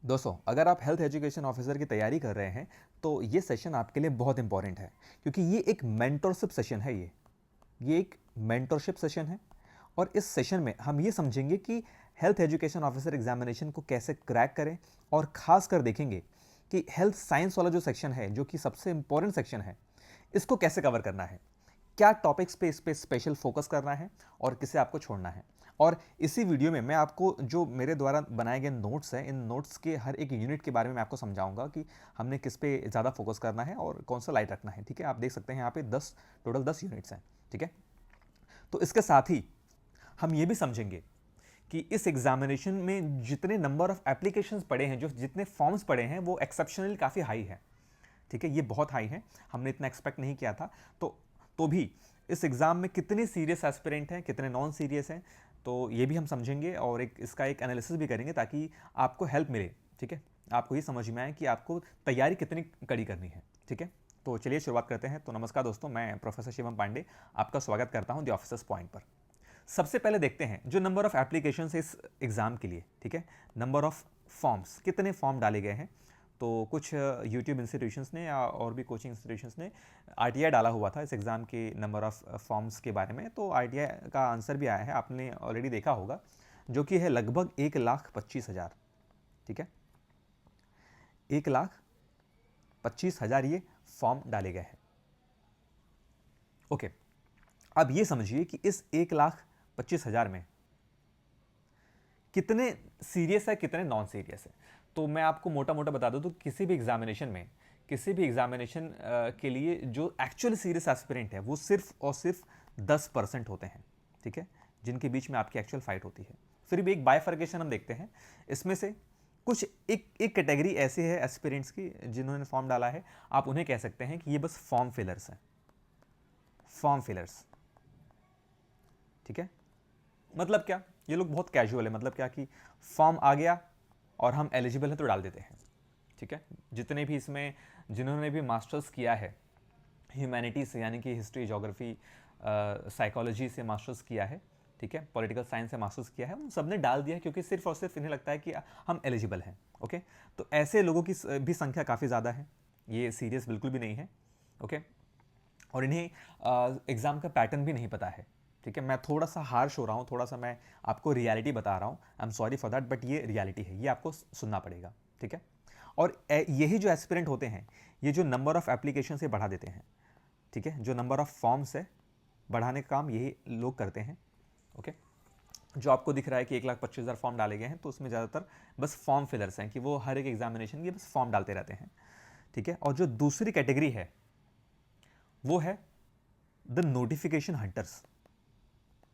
दोस्तों, अगर आप हेल्थ एजुकेशन ऑफिसर की तैयारी कर रहे हैं तो ये सेशन आपके लिए बहुत इंपॉर्टेंट है, क्योंकि ये एक मेंटरशिप सेशन है। ये एक मेंटरशिप सेशन है और इस सेशन में हम ये समझेंगे कि हेल्थ एजुकेशन ऑफिसर एग्जामिनेशन को कैसे क्रैक करें, और ख़ास कर देखेंगे कि हेल्थ साइंस वाला जो सेक्शन है, जो कि सबसे इंपॉर्टेंट सेक्शन है, इसको कैसे कवर करना है, क्या टॉपिक्स पे इस पे स्पेशल फोकस करना है और किसे आपको छोड़ना है। और इसी वीडियो में मैं आपको जो मेरे द्वारा बनाए गए नोट्स हैं, इन नोट्स के हर एक यूनिट के बारे में मैं आपको समझाऊंगा कि हमने किस पे ज़्यादा फोकस करना है और कौन सा लाइट रखना है। ठीक है, आप देख सकते हैं यहाँ पे टोटल 10 यूनिट्स हैं। ठीक है, तो इसके साथ ही हम ये भी समझेंगे कि इस एग्जामिनेशन में जितने नंबर ऑफ एप्लीकेशंस पड़े हैं, जो जितने फॉर्म्स पड़े हैं, वो एक्सेप्शनली काफ़ी हाई है। ठीक है, ये बहुत हाई है, हमने इतना एक्सपेक्ट नहीं किया था। तो भी इस एग्ज़ाम में कितने सीरियस एस्पिरेंट हैं, कितने नॉन सीरियस हैं, तो ये भी हम समझेंगे और इसका एक एनालिसिस भी करेंगे ताकि आपको हेल्प मिले। ठीक है, आपको ये समझ में आए कि आपको तैयारी कितनी कड़ी करनी है। ठीक है, तो चलिए शुरुआत करते हैं। तो नमस्कार दोस्तों, मैं प्रोफेसर शिवम पांडे आपका स्वागत करता हूं द ऑफिसर्स पॉइंट पर। सबसे पहले देखते हैं जो नंबर ऑफ एप्लीकेशंस इस एग्ज़ाम के लिए। ठीक है, नंबर ऑफ फॉर्म्स, कितने फॉर्म डाले गए हैं। तो कुछ यूट्यूब इंस्टीट्यूशंस ने या और भी कोचिंग इंस्टीट्यूशंस ने आरटीआई डाला हुआ था इस एग्ज़ाम के नंबर ऑफ फॉर्म्स के बारे में। तो आरटीआई का आंसर भी आया है, आपने ऑलरेडी देखा होगा, जो कि है लगभग 1,25,000। ठीक है, 1,25,000 ये फॉर्म डाले गए हैं। ओके, अब ये समझिए कि इस 1,25,000 में कितने सीरियस है, कितने नॉन सीरियस है। तो मैं आपको मोटा मोटा बता दूं तो किसी भी एग्जामिनेशन के लिए जो एक्चुअल सीरियस एस्पिरेंट है वो सिर्फ और सिर्फ 10% होते हैं। ठीक है, जिनके बीच में आपकी एक्चुअल फाइट होती है। फिर भी एक बाइफर्केशन हम देखते हैं इसमें से। कुछ एक कैटेगरी ऐसी है एस्पिरेंट्स की जिन्होंने फॉर्म डाला है, आप उन्हें कह सकते हैं कि ये बस फॉर्म फिलर्स हैं, फॉर्म फिलर्स। ठीक है, मतलब क्या, ये लोग बहुत कैजुअल है। मतलब क्या कि फॉर्म आ गया और हम एलिजिबल हैं तो डाल देते हैं। ठीक है, जितने भी इसमें जिन्होंने भी मास्टर्स किया है ह्यूमैनिटीज से, यानी कि हिस्ट्री, ज्योग्राफी, साइकोलॉजी से मास्टर्स किया है, ठीक है, पॉलिटिकल साइंस से मास्टर्स किया है, उन सब ने डाल दिया है, क्योंकि सिर्फ और सिर्फ इन्हें लगता है कि हम एलिजिबल हैं। ओके, तो ऐसे लोगों की भी संख्या काफ़ी ज़्यादा है, ये सीरियस बिल्कुल भी नहीं है। ओके, और इन्हें एग्ज़ाम का पैटर्न भी नहीं पता है। ठीक है, मैं थोड़ा सा हार्श हो रहा हूँ, थोड़ा सा मैं आपको रियलिटी बता रहा हूँ, I am sorry for that, but ये रियलिटी है, ये आपको सुनना पड़ेगा। ठीक है, और यही जो एस्पिरेंट होते हैं, ये जो नंबर ऑफ एप्लीकेशन से बढ़ा देते हैं। ठीक है, जो नंबर ऑफ फॉर्म्स है बढ़ाने का काम यही लोग करते हैं। ओके, जो आपको दिख रहा है कि 1,25,000 फॉर्म डाले गए हैं, तो उसमें ज़्यादातर बस फॉर्म फिलर्स हैं कि वो हर एक एग्जामिनेशन के बस फॉर्म डालते रहते हैं। ठीक है, और जो दूसरी कैटेगरी है वो है द नोटिफिकेशन हंटर्स।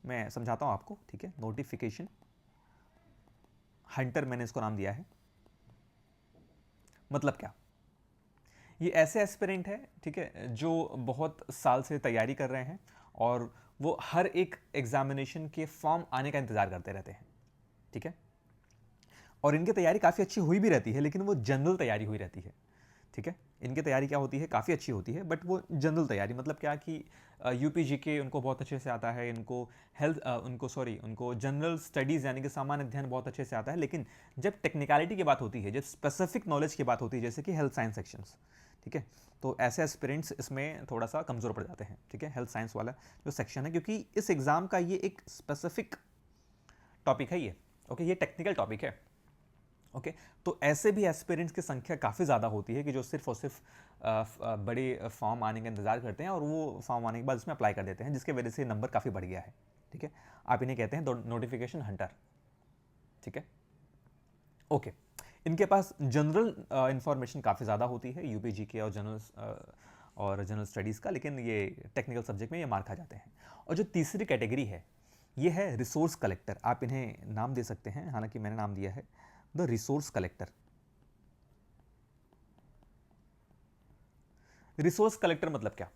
मैं समझाता हूं आपको। ठीक है, नोटिफिकेशन हंटर मैंने इसको नाम दिया है। मतलब क्या, ये ऐसे एस्पिरेंट है, ठीक है, जो बहुत साल से तैयारी कर रहे हैं और वो हर एक एग्जामिनेशन के फॉर्म आने का इंतजार करते रहते हैं। ठीक है, और इनकी तैयारी काफ़ी अच्छी हुई भी रहती है, लेकिन वो जनरल तैयारी हुई रहती है। ठीक है, इनकी तैयारी क्या होती है, काफ़ी अच्छी होती है, बट वो जनरल तैयारी। मतलब क्या कि यूपीजी के उनको बहुत अच्छे से आता है, उनको जनरल स्टडीज़ यानी कि सामान्य अध्ययन बहुत अच्छे से आता है। लेकिन जब टेक्निकलिटी की बात होती है, जब स्पेसिफिक नॉलेज की बात होती है, जैसे कि हेल्थ साइंस सेक्शंस, ठीक है, तो ऐसे एस्पिरेंट्स इसमें थोड़ा सा कमज़ोर पड़ जाते हैं। ठीक है, हेल्थ साइंस वाला जो सेक्शन है, क्योंकि इस एग्ज़ाम का ये एक स्पेसिफिक टॉपिक है ये। ओके, ये टेक्निकल टॉपिक है। ओके, तो ऐसे भी एस्पिरेंट्स की संख्या काफ़ी ज़्यादा होती है कि जो सिर्फ और सिर्फ बड़े फॉर्म आने का इंतजार करते हैं और वो फॉर्म आने के बाद उसमें अप्लाई कर देते हैं, जिसके वजह से नंबर काफ़ी बढ़ गया है। ठीक है, आप इन्हें कहते हैं नोटिफिकेशन हंटर। ठीक है, ओके, इनके पास जनरल इंफॉर्मेशन काफ़ी ज़्यादा होती है यूपीजी के और जनरल स्टडीज़ का, लेकिन ये टेक्निकल सब्जेक्ट में ये मार खा जाते हैं। और जो तीसरी कैटेगरी है ये है रिसोर्स कलेक्टर। आप इन्हें नाम दे सकते हैं, हालांकि मैंने नाम दिया है the resource collector. Resource collector मतलब क्या,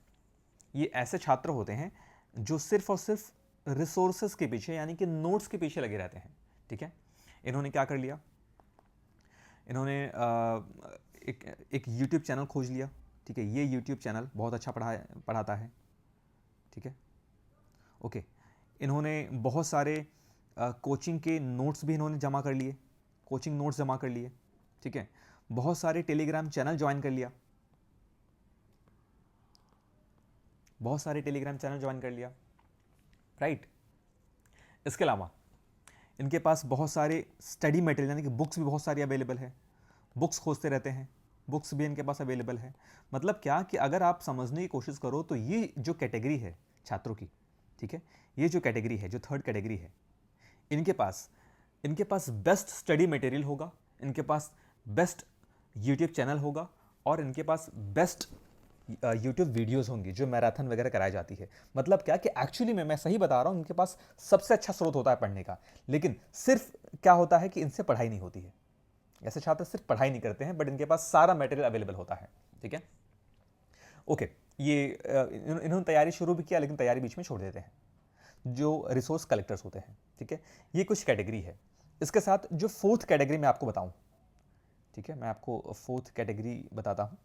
ये ऐसे छात्र होते हैं जो सिर्फ और सिर्फ रिसोर्सेस के पीछे यानी कि नोट्स के पीछे लगे रहते हैं। ठीक है, इन्होंने क्या कर लिया, इन्होंने एक यूट्यूब चैनल खोज लिया। ठीक है, ये यूट्यूब चैनल बहुत अच्छा पढ़ाता है। ठीक है, ओके, इन्होंने बहुत सारे कोचिंग के नोट्स भी इन्होंने जमा कर लिए, कोचिंग नोट्स जमा कर लिए। ठीक है, बहुत सारे टेलीग्राम चैनल ज्वाइन कर लिया, बहुत सारे टेलीग्राम चैनल ज्वाइन कर लिया, राइट। इसके अलावा इनके पास बहुत सारे स्टडी मटेरियल यानी कि बुक्स भी बहुत सारी अवेलेबल है, बुक्स खोजते रहते हैं, बुक्स भी इनके पास अवेलेबल है। मतलब क्या कि अगर आप समझने की कोशिश करो तो ये जो कैटेगरी है छात्रों की, ठीक है, ये जो कैटेगरी है, जो थर्ड कैटेगरी है, इनके पास बेस्ट स्टडी मटेरियल होगा, इनके पास बेस्ट यूट्यूब चैनल होगा और इनके पास बेस्ट यूट्यूब वीडियोस होंगी जो मैराथन वगैरह कराई जाती है। मतलब क्या कि एक्चुअली में मैं सही बता रहा हूँ, इनके पास सबसे अच्छा स्रोत होता है पढ़ने का, लेकिन सिर्फ क्या होता है कि इनसे पढ़ाई नहीं होती है। ऐसे छात्र सिर्फ पढ़ाई नहीं करते हैं, बट इनके पास सारा मटेरियल अवेलेबल होता है, ठीक है। ओके, ये इन्होंने तैयारी शुरू भी किया लेकिन तैयारी बीच में छोड़ देते हैं, जो रिसोर्स कलेक्टर्स होते हैं, ठीक है। ये कुछ कैटेगरी है। इसके साथ जो फोर्थ कैटेगरी मैं आपको बताऊं, ठीक है, मैं आपको फोर्थ कैटेगरी बताता हूं।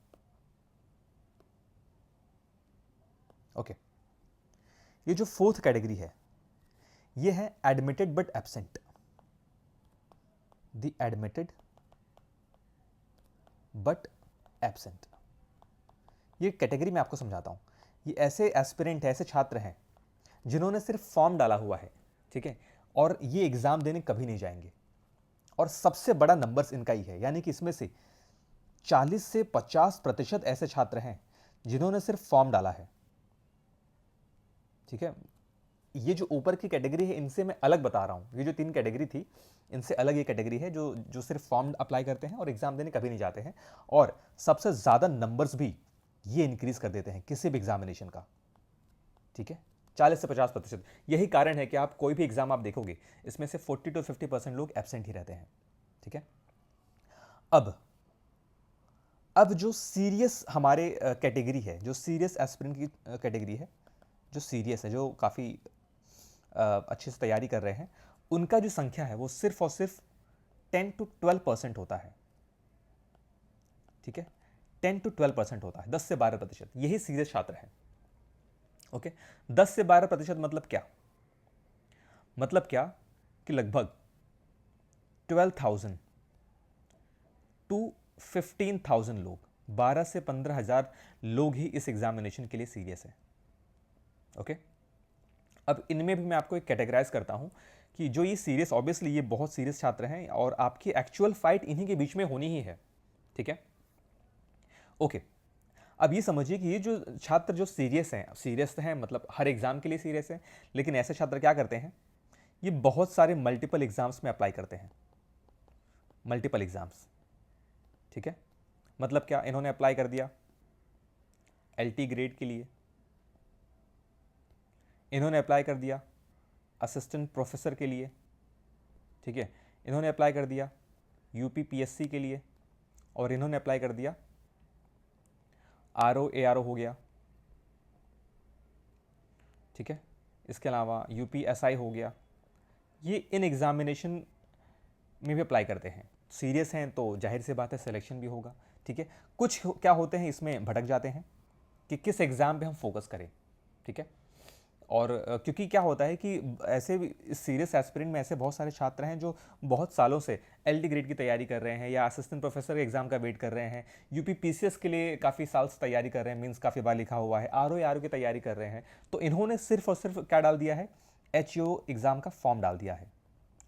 ओके, ये जो फोर्थ कैटेगरी है ये है admitted but absent. The admitted but absent, ये कैटेगरी मैं आपको समझाता हूं। ये ऐसे एस्पिरेंट है, ऐसे छात्र हैं जिन्होंने सिर्फ फॉर्म डाला हुआ है, ठीक है, और ये एग्जाम देने कभी नहीं जाएंगे, और सबसे बड़ा नंबर्स इनका ही है। यानी कि इसमें से 40 से 50% ऐसे छात्र हैं जिन्होंने सिर्फ फॉर्म डाला है, ठीक है। ये जो ऊपर की कैटेगरी है इनसे मैं अलग बता रहा हूं, ये जो 3 कैटेगरी थी इनसे अलग ये कैटेगरी है जो सिर्फ फॉर्म अप्लाई करते हैं और एग्जाम देने कभी नहीं जाते हैं, और सबसे ज्यादा नंबर्स भी ये इंक्रीज कर देते हैं किसी भी एग्जामिनेशन का, ठीक है, 40 से 50%। यही कारण है कि आप कोई भी एग्जाम आप देखोगे इसमें से 40 to 50% लोग एब्सेंट ही रहते हैं, ठीक है। अब जो सीरियस हमारे कैटेगरी है, जो सीरियस एस्पिरेंट की कैटेगरी है, जो सीरियस है, जो काफ़ी अच्छे से तैयारी कर रहे हैं, उनका जो संख्या है वो सिर्फ और सिर्फ 10 to 12% होता है, ठीक है, 10 to 12% होता है, 10 से 12%। यही सीरियस छात्र है। ओके, 10 से 12% मतलब क्या कि लगभग 12,000 to 15,000 लोग, 12 से 15,000 लोग ही इस एग्जामिनेशन के लिए सीरियस है। ओके, अब इनमें भी मैं आपको एक कैटेगराइज करता हूं कि जो ये सीरियस, ऑब्वियसली ये बहुत सीरियस छात्र हैं और आपकी एक्चुअल फाइट इन्हीं के बीच में होनी ही है, ठीक है। ओके, अब ये समझिए कि ये जो छात्र जो सीरियस हैं मतलब हर एग्जाम के लिए सीरियस हैं, लेकिन ऐसे छात्र क्या करते हैं, ये बहुत सारे मल्टीपल एग्जाम्स में अप्लाई करते हैं, मल्टीपल एग्जाम्स, ठीक है। मतलब क्या, इन्होंने अप्लाई कर दिया LT ग्रेड के लिए, इन्होंने अप्लाई कर दिया असिस्टेंट प्रोफेसर के लिए, ठीक है, इन्होंने अप्लाई कर दिया UP PSC के लिए, और इन्होंने अप्लाई कर दिया RO ARO हो गया, ठीक है। इसके अलावा UP SI हो गया। ये इन एग्जामिनेशन में भी अप्लाई करते हैं, सीरियस हैं तो जाहिर सी बात है सिलेक्शन भी होगा, ठीक है। कुछ क्या होते हैं इसमें भटक जाते हैं कि किस एग्ज़ाम पे हम फोकस करें, ठीक है। और क्योंकि क्या होता है कि ऐसे सीरियस एस्पिरेंट में ऐसे बहुत सारे छात्र हैं जो बहुत सालों से LD ग्रेड की तैयारी कर रहे हैं या असिस्टेंट प्रोफेसर के एग्जाम का वेट कर रहे हैं, UP PCS के लिए काफ़ी साल से तैयारी कर रहे हैं, मीन्स काफ़ी बार लिखा हुआ है, RO की तैयारी कर रहे हैं। तो इन्होंने सिर्फ और सिर्फ क्या डाल दिया है, HEO एग्ज़ाम का फॉर्म डाल दिया है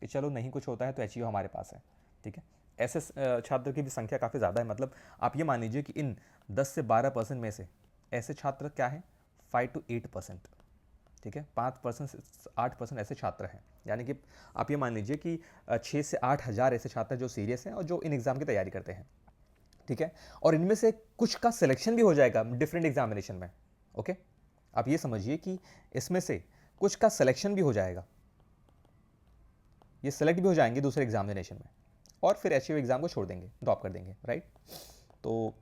कि चलो नहीं कुछ होता है तो HEO हमारे पास है, ठीक है। ऐसे छात्र की भी संख्या काफ़ी ज़्यादा है। मतलब आप ये मान लीजिए कि इन 10 से 12% में से ऐसे छात्र क्या हैं, 5 to 8%, ठीक है, 5% से 8% ऐसे छात्र हैं। यानी कि आप ये मान लीजिए कि 6 से 8 हज़ार ऐसे छात्र जो सीरियस हैं और जो इन एग्ज़ाम की तैयारी करते हैं, ठीक है। और इनमें से कुछ का सिलेक्शन भी हो जाएगा डिफरेंट एग्जामिनेशन में। ओके, आप ये समझिए कि इसमें से कुछ का सिलेक्शन भी हो जाएगा, ये सेलेक्ट भी हो जाएंगे दूसरे एग्जामिनेशन में, और फिर HEO एग्ज़ाम को छोड़ देंगे, ड्रॉप कर देंगे, राइट। तो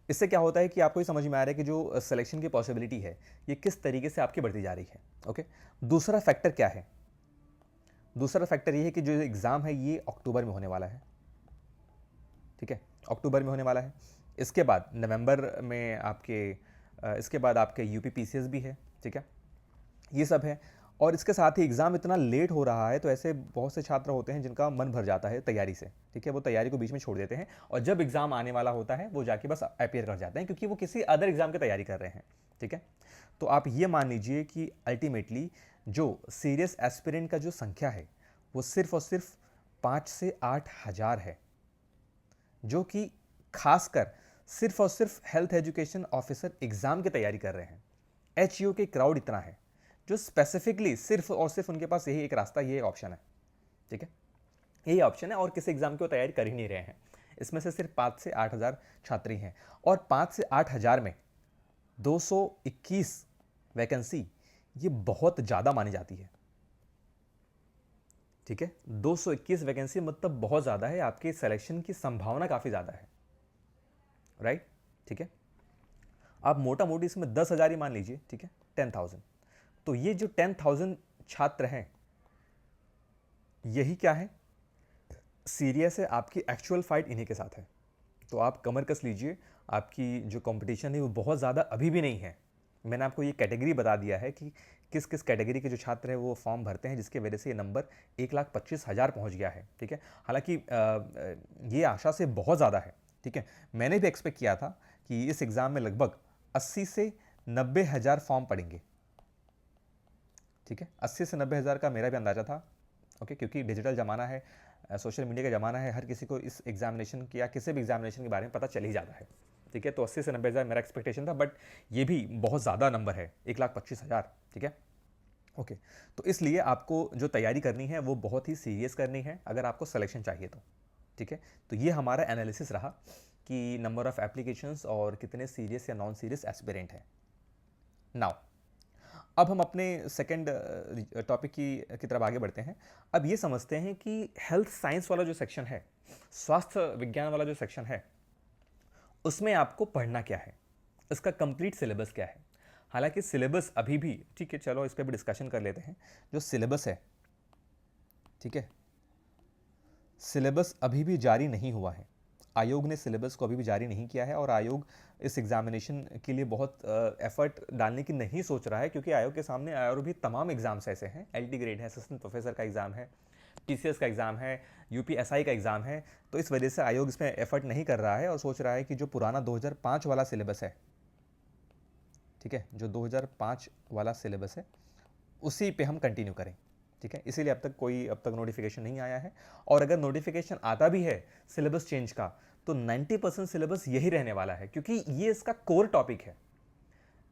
इससे क्या होता है कि आपको ये समझ में आ रहा है कि जो सिलेक्शन की पॉसिबिलिटी है ये किस तरीके से आपकी बढ़ती जा रही है। ओके, दूसरा फैक्टर क्या है, दूसरा फैक्टर ये है कि जो एग्ज़ाम है ये अक्टूबर में होने वाला है, ठीक है, अक्टूबर में होने वाला है। इसके बाद नवंबर में आपके इसके बाद आपके UP PCS भी है, ठीक है, ये सब है। और इसके साथ ही एग्ज़ाम इतना लेट हो रहा है तो ऐसे बहुत से छात्र होते हैं जिनका मन भर जाता है तैयारी से, ठीक है, वो तैयारी को बीच में छोड़ देते हैं और जब एग्ज़ाम आने वाला होता है वो जाके बस अपियर कर जाते हैं क्योंकि वो किसी अदर एग्ज़ाम की तैयारी कर रहे हैं, ठीक है। तो आप ये मान लीजिए कि अल्टीमेटली जो सीरियस एस्पिरेंट का जो संख्या है वो सिर्फ और सिर्फ 5 से 8 हज़ार है, जो कि खासकर सिर्फ और सिर्फ हेल्थ एजुकेशन ऑफिसर एग्ज़ाम की तैयारी कर रहे हैं। HU के क्राउड इतना है जो स्पेसिफिकली सिर्फ और सिर्फ उनके पास यही एक रास्ता, ये ऑप्शन है, ठीक है, यही ऑप्शन है और किसी एग्ज़ाम की वो तैयारी कर ही नहीं रहे हैं। इसमें से सिर्फ 5 से 8 हज़ार छात्र हैं और 5 से 8 हज़ार में 221 वैकेंसी ये बहुत ज़्यादा मानी जाती है, ठीक है। 221 वैकेंसी मतलब बहुत ज़्यादा है, आपके सिलेक्शन की संभावना काफ़ी ज़्यादा है, राइट, ठीक है। आप मोटा मोटी इसमें 10,000 ही मान लीजिए, ठीक है, 10,000। तो ये जो 10,000 छात्र हैं यही क्या है, सीरियस है, आपकी एक्चुअल फाइट इन्हीं के साथ है। तो आप कमर कस लीजिए, आपकी जो कंपटीशन है वो बहुत ज़्यादा अभी भी नहीं है। मैंने आपको ये कैटेगरी बता दिया है कि किस किस कैटेगरी के जो छात्र हैं वो फॉर्म भरते हैं, जिसकी वजह से ये नंबर 1,25,000 पहुंच गया है, ठीक है। हालांकि ये आशा से बहुत ज़्यादा है, ठीक है। मैंने भी एक्सपेक्ट किया था कि इस एग्ज़ाम में लगभग 80 से 90 हज़ार फॉर्म पड़ेंगे, ठीक है। 80 से 90 हज़ार का मेरा भी अंदाज़ा था, ओके, क्योंकि डिजिटल ज़माना है, सोशल मीडिया का ज़माना है, हर किसी को इस एग्जामिनेशन की या किसी भी एग्जामिनेशन के बारे में पता चल ही जाता है, ठीक है। तो 80 से 90 हज़ार मेरा एक्सपेक्टेशन था, बट ये भी बहुत ज़्यादा नंबर है, 1,25,000, ठीक है, ओके। तो इसलिए आपको जो तैयारी करनी है वो बहुत ही सीरियस करनी है अगर आपको सिलेक्शन चाहिए तो, ठीक है। तो ये हमारा एनालिसिस रहा कि नंबर ऑफ़ एप्लीकेशंस और कितने सीरियस या नॉन सीरियस एस्पिरेंट हैं। नाउ अब हम अपने सेकंड टॉपिक की तरफ आगे बढ़ते हैं। अब ये समझते हैं कि हेल्थ साइंस वाला जो सेक्शन है, स्वास्थ्य विज्ञान वाला जो सेक्शन है, उसमें आपको पढ़ना क्या है, इसका कंप्लीट सिलेबस क्या है। हालांकि सिलेबस अभी भी, ठीक है, चलो इस पर भी डिस्कशन कर लेते हैं। जो सिलेबस है, ठीक है, सिलेबस अभी भी जारी नहीं हुआ है। आयोग ने सिलेबस को अभी भी जारी नहीं किया है और आयोग इस एग्जामिनेशन के लिए बहुत एफर्ट डालने की नहीं सोच रहा है, क्योंकि आयोग के सामने और भी तमाम एग्जाम्स ऐसे हैं। LT ग्रेड है, असिस्टेंट प्रोफेसर का एग्ज़ाम है, PCS का एग्ज़ाम है, UPSI का एग्ज़ाम है। तो इस वजह से आयोग इसमें एफर्ट नहीं कर रहा है और सोच रहा है कि जो पुराना 2005 वाला सिलेबस है, ठीक है, जो 2005 वाला सिलेबस है उसी पे हम कंटिन्यू करें, ठीक है। इसीलिए अब तक नोटिफिकेशन नहीं आया है, और अगर नोटिफिकेशन आता भी है सिलेबस चेंज का तो 90% सिलेबस यही रहने वाला है, क्योंकि ये इसका कोर टॉपिक है।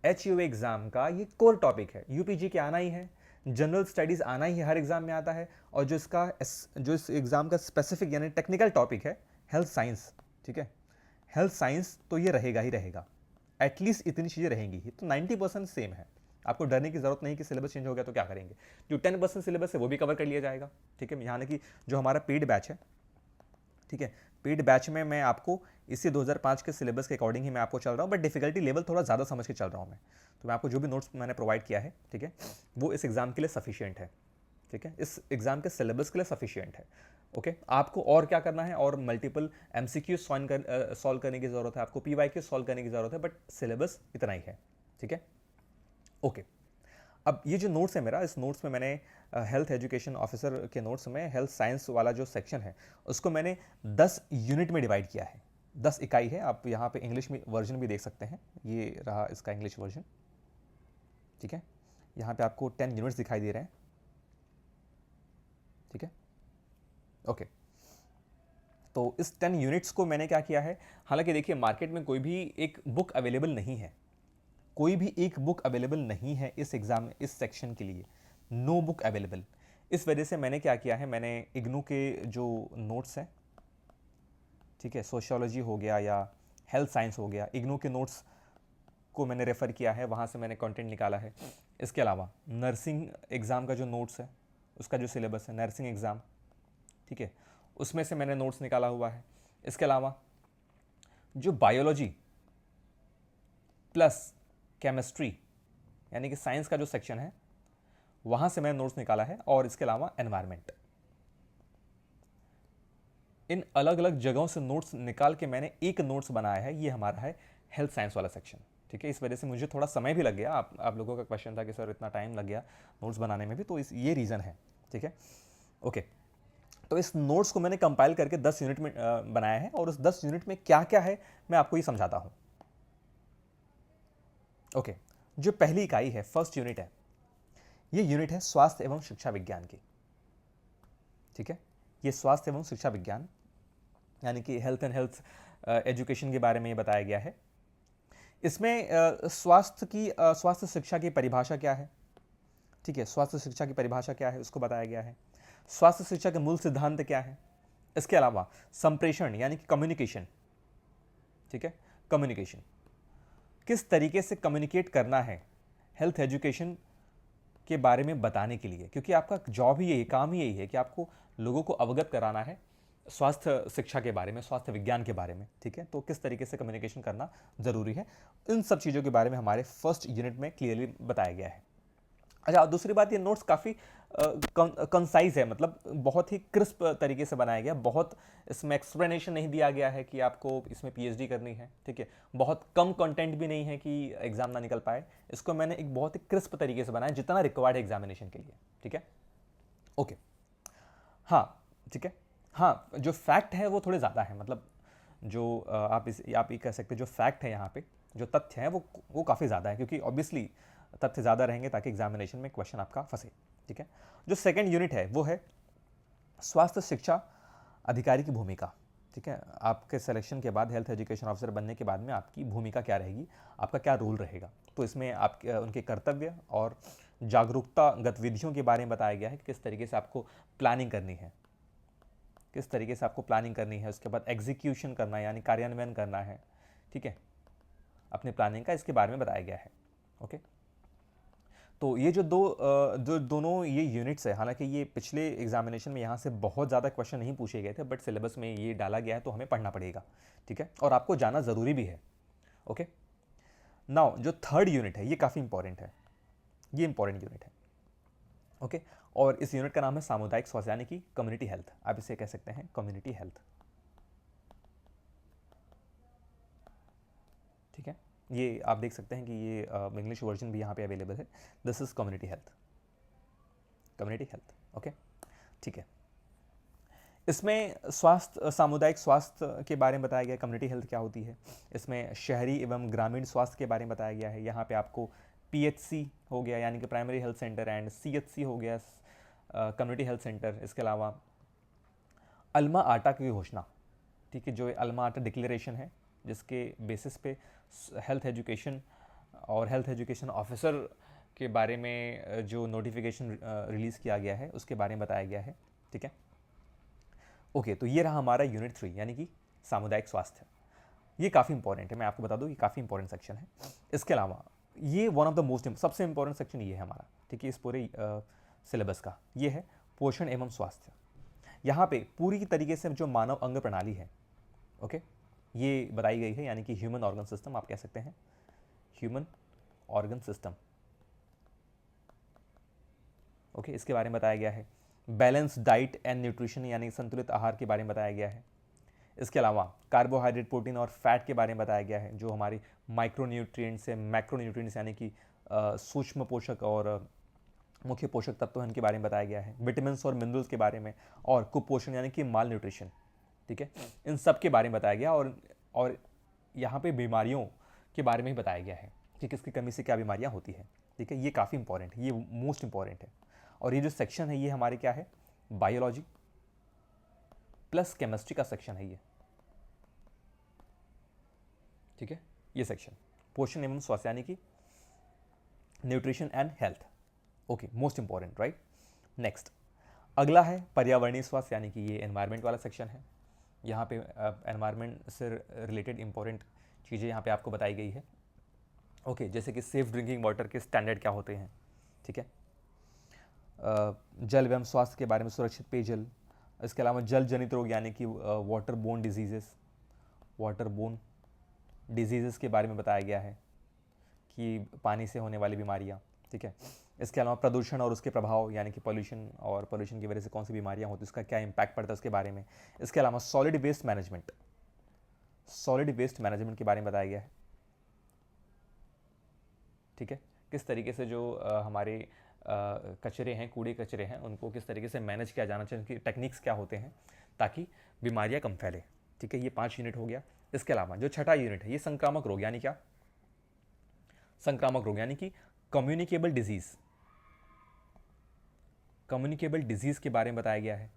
HUA एग्जाम का ये कोर टॉपिक है, UPG के आना ही है, जनरल स्टडीज आना ही है, हर एग्जाम में आता है। और जो इस एग्जाम का स्पेसिफिक यानी टेक्निकल टॉपिक है हेल्थ साइंस, ठीक है, हेल्थ साइंस, तो ये रहेगा ही रहेगा, एटलीस्ट इतनी चीज़ें रहेंगी ही। तो 90% सेम है, आपको डरने की जरूरत नहीं कि सिलेबस चेंज हो गया तो क्या करेंगे। जो 10% सिलेबस है वो भी कवर कर लिया जाएगा, ठीक है। यहाँ कि जो हमारा पेड बैच है, ठीक है, पेड बैच में मैं आपको इसी 2005 के सिलेबस के अकॉर्डिंग ही मैं आपको चल रहा हूँ, बट डिफिकल्टी लेवल थोड़ा ज़्यादा समझ के चल रहा हूँ मैं। तो मैं आपको जो भी नोट्स मैंने प्रोवाइड किया है, ठीक है, वो इस एग्ज़ाम के लिए सफिशियंट है, ठीक है, इस एग्ज़ाम के सिलेबस के लिए सफिशियंट है, ओके। आपको और क्या करना है, और मल्टीपल MCQ सॉल्व करने की ज़रूरत है, आपको PYQ सॉल्व करने की ज़रूरत है, बट सिलेबस इतना ही है, ठीक है, ओके। अब ये जो नोट्स है मेरा, इस नोट्स में मैंने हेल्थ एजुकेशन ऑफिसर के नोट्स में हेल्थ साइंस वाला जो सेक्शन है उसको मैंने 10 यूनिट में डिवाइड किया है, 10 इकाई है। आप यहाँ पे इंग्लिश में वर्जन भी देख सकते हैं, ये रहा इसका इंग्लिश वर्जन, ठीक है। यहाँ पे आपको 10 यूनिट्स दिखाई दे रहे हैं, ठीक है, ओके। तो इस 10 यूनिट्स को मैंने क्या किया है, हालांकि देखिए मार्केट में कोई भी एक बुक अवेलेबल नहीं है, कोई भी एक बुक अवेलेबल नहीं है इस एग्ज़ाम, इस सेक्शन के लिए, नो बुक अवेलेबल। इस वजह से मैंने क्या किया है, मैंने इग्नू के जो नोट्स हैं, ठीक है, सोशियोलॉजी हो गया या हेल्थ साइंस हो गया, इग्नू के नोट्स को मैंने रेफ़र किया है, वहाँ से मैंने कंटेंट निकाला है। इसके अलावा नर्सिंग एग्ज़ाम का जो नोट्स है, उसका जो सिलेबस है नर्सिंग एग्ज़ाम, ठीक है, उसमें से मैंने नोट्स निकाला हुआ है। इसके अलावा जो बायोलॉजी प्लस केमिस्ट्री यानी कि साइंस का जो सेक्शन है वहां से मैंने नोट्स निकाला है, और इसके अलावा एनवायरनमेंट, इन अलग अलग जगहों से नोट्स निकाल के मैंने एक नोट्स बनाया है। ये हमारा है हेल्थ साइंस वाला सेक्शन, ठीक है, इस वजह से मुझे थोड़ा समय भी लग गया। आप लोगों का क्वेश्चन था कि सर इतना टाइम लग गया नोट्स बनाने में भी, तो ये रीज़न है। ठीक है, ओके। तो इस नोट्स को मैंने कंपाइल करके 10 यूनिट में बनाया है, और उस 10 यूनिट में क्या क्या है मैं आपको ये समझाता हूँ। ओके, जो पहली इकाई है, फर्स्ट यूनिट है, ये यूनिट है स्वास्थ्य एवं शिक्षा विज्ञान की। ठीक है, ये स्वास्थ्य एवं शिक्षा विज्ञान यानी कि हेल्थ एंड हेल्थ एजुकेशन के बारे में ये बताया गया है। इसमें स्वास्थ्य शिक्षा की परिभाषा क्या है। ठीक है, स्वास्थ्य शिक्षा की परिभाषा क्या है उसको बताया गया है। स्वास्थ्य शिक्षा के मूल सिद्धांत क्या है। इसके अलावा संप्रेषण यानी कि कम्युनिकेशन। ठीक है, कम्युनिकेशन, किस तरीके से कम्युनिकेट करना है हेल्थ एजुकेशन के बारे में बताने के लिए, क्योंकि आपका जॉब ही यही, काम ही यही है कि आपको लोगों को अवगत कराना है स्वास्थ्य शिक्षा के बारे में, स्वास्थ्य विज्ञान के बारे में। ठीक है, तो किस तरीके से कम्युनिकेशन करना ज़रूरी है, इन सब चीज़ों के बारे में हमारे फर्स्ट यूनिट में क्लियरली बताया गया है। अच्छा, दूसरी बात, ये नोट्स काफ़ी कंसाइज है, मतलब बहुत ही क्रिस्प तरीके से बनाया गया। बहुत इसमें एक्सप्लेनेशन नहीं दिया गया है कि आपको इसमें पीएचडी करनी है। ठीक है, बहुत कम कंटेंट भी नहीं है कि एग्जाम ना निकल पाए। इसको मैंने एक बहुत ही क्रिस्प तरीके से बनाया, जितना रिक्वायर्ड है एग्जामिनेशन के लिए। ठीक है, ओके, हाँ, ठीक है, हाँ, जो फैक्ट है वो थोड़े ज़्यादा है, मतलब जो आप ये कह सकते हैं, जो फैक्ट है यहाँ पे, जो तथ्य है वो काफ़ी ज़्यादा है, क्योंकि ऑब्वियसली तथ्य ज़्यादा रहेंगे ताकि एग्जामिनेशन में क्वेश्चन आपका फंसे। ठीक है, जो सेकंड यूनिट है वो है स्वास्थ्य शिक्षा अधिकारी की भूमिका। ठीक है, आपके सिलेक्शन के बाद, हेल्थ एजुकेशन ऑफिसर बनने के बाद में आपकी भूमिका क्या रहेगी, आपका क्या रोल रहेगा। तो इसमें आपके उनके कर्तव्य और जागरूकता गतिविधियों के बारे में बताया गया है कि किस तरीके से आपको प्लानिंग करनी है, किस तरीके से आपको प्लानिंग करनी है, उसके बाद एग्जीक्यूशन करना है यानी कार्यान्वयन करना है। ठीक है, अपने प्लानिंग का, इसके बारे में बताया गया है। ओके, तो ये जो दोनों ये यूनिट्स है, हालांकि ये पिछले एग्जामिनेशन में यहाँ से बहुत ज़्यादा क्वेश्चन नहीं पूछे गए थे, बट सिलेबस में ये डाला गया है तो हमें पढ़ना पड़ेगा। ठीक है, और आपको जाना ज़रूरी भी है। ओके, नाउ जो थर्ड यूनिट है ये काफ़ी इंपॉर्टेंट है, ये इंपॉर्टेंट यूनिट है। ओके, और इस यूनिट का नाम है सामुदायिक स्वास्थ्य यानी कि कम्युनिटी हेल्थ, आप इसे कह सकते हैं कम्युनिटी हेल्थ। ठीक है, ये आप देख सकते हैं कि ये इंग्लिश वर्जन भी यहाँ पे अवेलेबल है। This is community health, community health. Okay, ठीक है, इसमें सामुदायिक स्वास्थ्य के बारे में बताया गया, कम्युनिटी हेल्थ क्या होती है। इसमें शहरी एवं ग्रामीण स्वास्थ्य के बारे में बताया गया है। यहाँ पे आपको पीएचसी हो गया यानी कि primary health centre, and CHC हो गया कम्युनिटी हेल्थ सेंटर। इसके अलावा अल्मा आटा की घोषणा, ठीक है, जो अल्मा आटा डिक्लेरेशन है, जिसके बेसिस पे हेल्थ एजुकेशन और हेल्थ एजुकेशन ऑफिसर के बारे में जो नोटिफिकेशन रिलीज़ किया गया है उसके बारे में बताया गया है। ठीक है, ओके, तो ये रहा हमारा यूनिट 3 यानी कि सामुदायिक स्वास्थ्य। ये काफ़ी इंपॉर्टेंट है, मैं आपको बता दूं, ये काफ़ी इंपॉर्टेंट सेक्शन है। इसके अलावा ये वन ऑफ द मोस्ट, सबसे इंपॉर्टेंट सेक्शन ये है हमारा, ठीक है, इस पूरे सिलेबस का, ये है पोषण एवं स्वास्थ्य। यहाँ पे पूरी तरीके से जो मानव अंग प्रणाली है, ओके, ये बताई गई है, यानी कि ह्यूमन ऑर्गन सिस्टम आप कह सकते हैं, ह्यूमन ऑर्गन सिस्टम। ओके, इसके बारे में बताया गया है। बैलेंस डाइट एंड न्यूट्रिशन यानी संतुलित आहार के बारे में बताया गया है। इसके अलावा कार्बोहाइड्रेट, प्रोटीन और फैट के बारे में बताया गया है, जो हमारी माइक्रोन्यूट्रिएंट्स है, मैक्रोन्यूट्रिएंट्स यानी कि सूक्ष्म पोषक और मुख्य पोषक तत्व हैं, इनके बारे में बताया गया है। विटामिन्स और मिनरल्स के बारे में, और कुपोषण यानी कि माल न्यूट्रिशन, ठीक है, इन सब के बारे में बताया गया। और यहाँ पे बीमारियों के बारे में ही बताया गया है कि किसकी कमी से क्या बीमारियाँ होती हैं। ठीक है, ये काफ़ी इंपॉर्टेंट है, ये मोस्ट इंपॉर्टेंट है। और ये जो सेक्शन है ये हमारे क्या है, बायोलॉजी प्लस केमिस्ट्री का सेक्शन है ये। ठीक है, ये सेक्शन पोषण एवं स्वास्थ्य यानी कि nutrition and health. Okay, most important, right. Next अगला है पर्यावरणीय स्वास्थ्य यानी कि ये एनवायरनमेंट वाला सेक्शन है। यहाँ पे एनवायरनमेंट से रिलेटेड इंपॉर्टेंट चीज़ें यहाँ पे आपको बताई गई है। ओके, जैसे कि सेफ ड्रिंकिंग वाटर के स्टैंडर्ड क्या होते हैं। ठीक है, जल एवं स्वास्थ्य के बारे में, सुरक्षित पेयजल। इसके अलावा जल जनित रोग यानी कि वाटर बोन डिजीज़ेस के बारे में बताया गया है कि पानी से होने वाली बीमारियाँ। ठीक है, इसके अलावा प्रदूषण और उसके प्रभाव यानी कि पॉल्यूशन, और पॉल्यूशन की वजह से कौन सी बीमारियाँ होती हैं, उसका क्या इम्पैक्ट पड़ता है उसके बारे में। इसके अलावा सॉलिड वेस्ट मैनेजमेंट के बारे में बताया गया है। ठीक है, किस तरीके से जो हमारे कचरे हैं, कूड़े कचरे हैं, उनको किस तरीके से मैनेज किया जाना चाहिए, उनकी टेक्निक्स क्या होते हैं ताकि बीमारियां कम फैले। ठीक है, ये 5 यूनिट हो गया। इसके अलावा जो छठा यूनिट है ये संक्रामक रोग, यानी क्या, संक्रामक रोग यानी कि कम्युनिकेबल डिजीज़, कम्युनिकेबल डिजीज़ के बारे में बताया गया है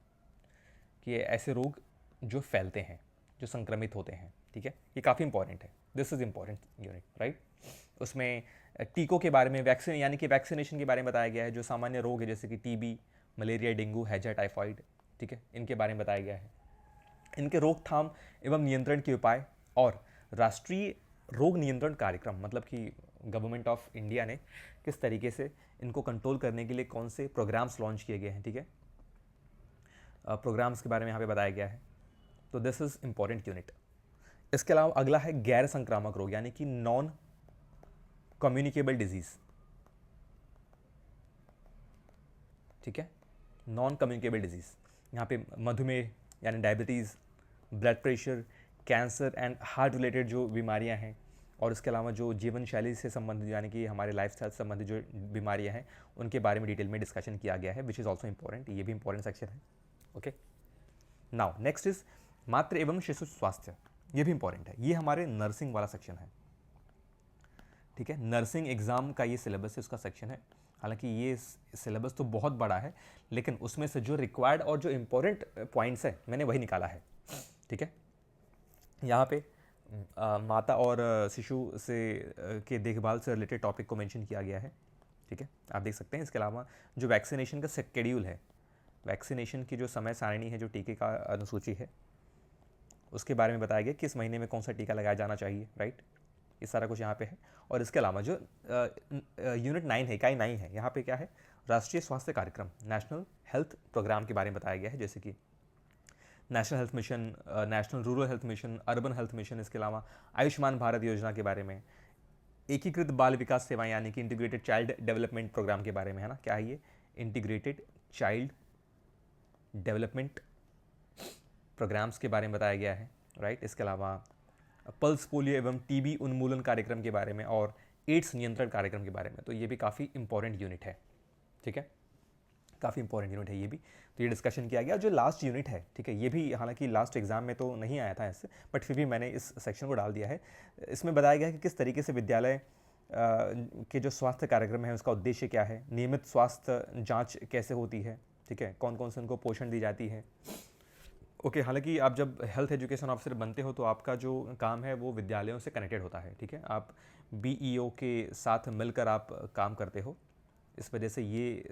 कि ऐसे रोग जो फैलते हैं, जो संक्रमित होते हैं। ठीक है, ये काफ़ी इंपॉर्टेंट है, this is important unit, right. उसमें टीकों के बारे में, वैक्सीन यानी कि वैक्सीनेशन के बारे में बताया गया है। जो सामान्य रोग है जैसे कि टीबी, मलेरिया, डेंगू, हैजा, टाइफाइड, ठीक है, इनके बारे में बताया गया है। इनके रोकथाम एवं नियंत्रण के उपाय और राष्ट्रीय रोग नियंत्रण कार्यक्रम, मतलब कि गवर्नमेंट ऑफ इंडिया ने किस तरीके से इनको कंट्रोल करने के लिए कौन से प्रोग्राम्स लॉन्च किए गए हैं। ठीक है, प्रोग्राम्स के बारे में यहाँ पे बताया गया है। तो दिस इज इंपॉर्टेंट यूनिट। इसके अलावा अगला है गैर संक्रामक रोग यानी कि नॉन कम्युनिकेबल डिजीज। ठीक है, नॉन कम्युनिकेबल डिजीज, यहाँ पे मधुमेह यानी diabetes, blood pressure, cancer and heart related जो बीमारियाँ हैं, और इसके अलावा जो जीवन शैली से संबंधित यानी कि हमारे लाइफस्टाइल से संबंधित जो बीमारियाँ हैं उनके बारे में डिटेल में डिस्कशन किया गया है, विच इज़ ऑल्सो इंपॉर्टेंट। ये भी इंपॉर्टेंट सेक्शन है। ओके, नाउ नेक्स्ट इज मातृ एवं शिशु स्वास्थ्य, ये भी इंपॉर्टेंट है। ये हमारे नर्सिंग वाला सेक्शन है। ठीक है, नर्सिंग एग्ज़ाम का ये सिलेबस है, उसका सेक्शन है। हालांकि ये सिलेबस तो बहुत बड़ा है, लेकिन उसमें से जो रिक्वायर्ड और जो इम्पोर्टेंट पॉइंट्स है मैंने वही निकाला है। ठीक है, यहाँ पे माता और शिशु से के देखभाल से रिलेटेड टॉपिक को मेंशन किया गया है। ठीक है, आप देख सकते हैं। इसके अलावा जो वैक्सीनेशन का शेड्यूल है, वैक्सीनेशन की जो समय सारणी है, जो टीके का अनुसूची है, उसके बारे में बताया गया किस महीने में कौन सा टीका लगाया जाना चाहिए, राइट। ये सारा कुछ यहाँ पे है। और इसके अलावा जो यूनिट 9 है, इकाई 9 है, यहाँ पे क्या है, राष्ट्रीय स्वास्थ्य कार्यक्रम, नेशनल हेल्थ प्रोग्राम के बारे में बताया गया है, जैसे कि national health mission, national rural health mission, urban health mission. इसके अलावा आयुष्मान भारत योजना के बारे में, एकीकृत बाल विकास सेवाएं यानी कि इंटीग्रेटेड चाइल्ड डेवलपमेंट प्रोग्राम के बारे में, है ना, क्या है ये, इंटीग्रेटेड चाइल्ड डेवलपमेंट प्रोग्राम्स के बारे में बताया गया है, राइट। इसके अलावा पल्स पोलियो एवं टीबी उन्मूलन कार्यक्रम के बारे में और एड्स नियंत्रण कार्यक्रम के बारे में। तो ये भी काफ़ी इंपॉर्टेंट यूनिट है। ठीक है, काफ़ी इंपॉर्टेंट यूनिट है ये भी। तो ये डिस्कशन किया गया। जो लास्ट यूनिट है, ठीक है, ये भी हालांकि लास्ट एग्जाम में तो नहीं आया था इससे, बट फिर भी मैंने इस सेक्शन को डाल दिया है। इसमें बताया गया है कि किस तरीके से विद्यालय के जो स्वास्थ्य कार्यक्रम है उसका उद्देश्य क्या है, नियमित स्वास्थ्य जाँच कैसे होती है, ठीक है, कौन कौन से उनको पोषण दी जाती है। ओके, हालांकि आप जब हेल्थ एजुकेशन ऑफिसर बनते हो तो आपका जो काम है वो विद्यालयों से कनेक्टेड होता है। ठीक है, आप बीईओ के साथ मिलकर आप काम करते हो। इस वजह से ये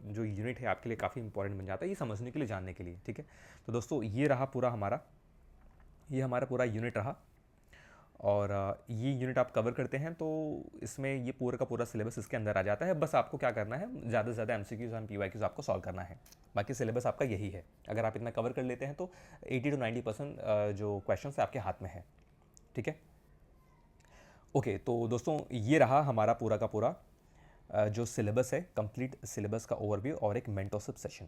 जो यूनिट है आपके लिए काफ़ी इंपॉर्टेंट बन जाता है, ये समझने के लिए, जानने के लिए। ठीक है, तो दोस्तों ये रहा पूरा हमारा, ये हमारा पूरा यूनिट रहा। और ये यूनिट आप कवर करते हैं तो इसमें ये पूरा का पूरा सिलेबस इसके अंदर आ जाता है। बस आपको क्या करना है, ज़्यादा से ज़्यादा एमसीक्यूज़ और पीवाईक्यूज़ आपको सॉल्व करना है। बाकी सिलेबस आपका यही है। अगर आप इतना कवर कर लेते हैं तो 80 to 90% जो क्वेश्चन है आपके हाथ में है। ठीक है, ओके, तो दोस्तों ये रहा हमारा पूरा का पूरा जो सिलेबस है, कंप्लीट सिलेबस का ओवरव्यू और एक मेंटरशिप सेशन।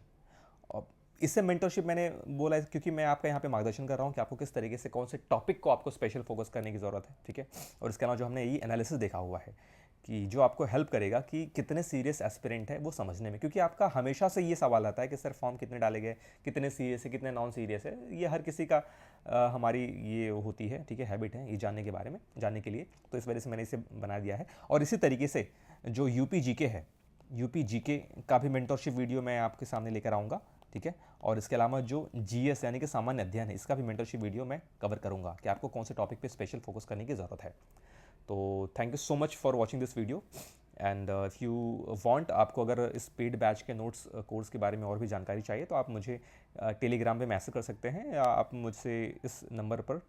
और इससे मेंटरशिप मैंने बोला है क्योंकि मैं आपका यहाँ पे मार्गदर्शन कर रहा हूँ कि आपको किस तरीके से कौन से टॉपिक को आपको स्पेशल फोकस करने की ज़रूरत है। ठीक है, और इसके अलावा जो हमने ये एनालिसिस देखा हुआ है कि जो आपको हेल्प करेगा कि कितने सीरियस एस्पिरेंट है वो समझने में, क्योंकि आपका हमेशा से ये सवाल आता है कि सर फॉर्म कितने डाले गए, कितने सीरियस है, कितने नॉन सीरियस है। ये हर किसी का हमारी ये होती है, ठीक है, हैबिट है ये जानने के बारे में, जानने के लिए। तो इस वजह से मैंने इसे बना दिया है। और इसी तरीके से जो यूपी जीके है, यूपी जीके का भी मेंटरशिप वीडियो मैं आपके सामने लेकर आऊँगा। ठीक है, और इसके अलावा जो जीएस यानी कि सामान्य अध्ययन है, इसका भी मेंटरशिप वीडियो मैं कवर करूँगा कि आपको कौन से टॉपिक पे स्पेशल फोकस करने की ज़रूरत है। तो thank you so much for watching this video. And if you want, आपको अगर इस पेड बैच के नोट्स कोर्स के बारे में और भी जानकारी चाहिए तो आप मुझे टेलीग्राम पे मैसेज कर सकते हैं, या आप मुझसे इस नंबर पर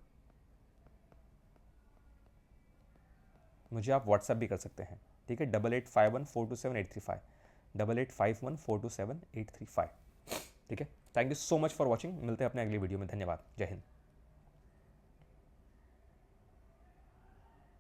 मुझे आप व्हाट्सएप भी कर सकते हैं। ठीक है, 8851427835, 8851427835। ठीक है, thank you so much for watching. मिलते हैं अपने अगली वीडियो में। धन्यवाद, जय हिंद।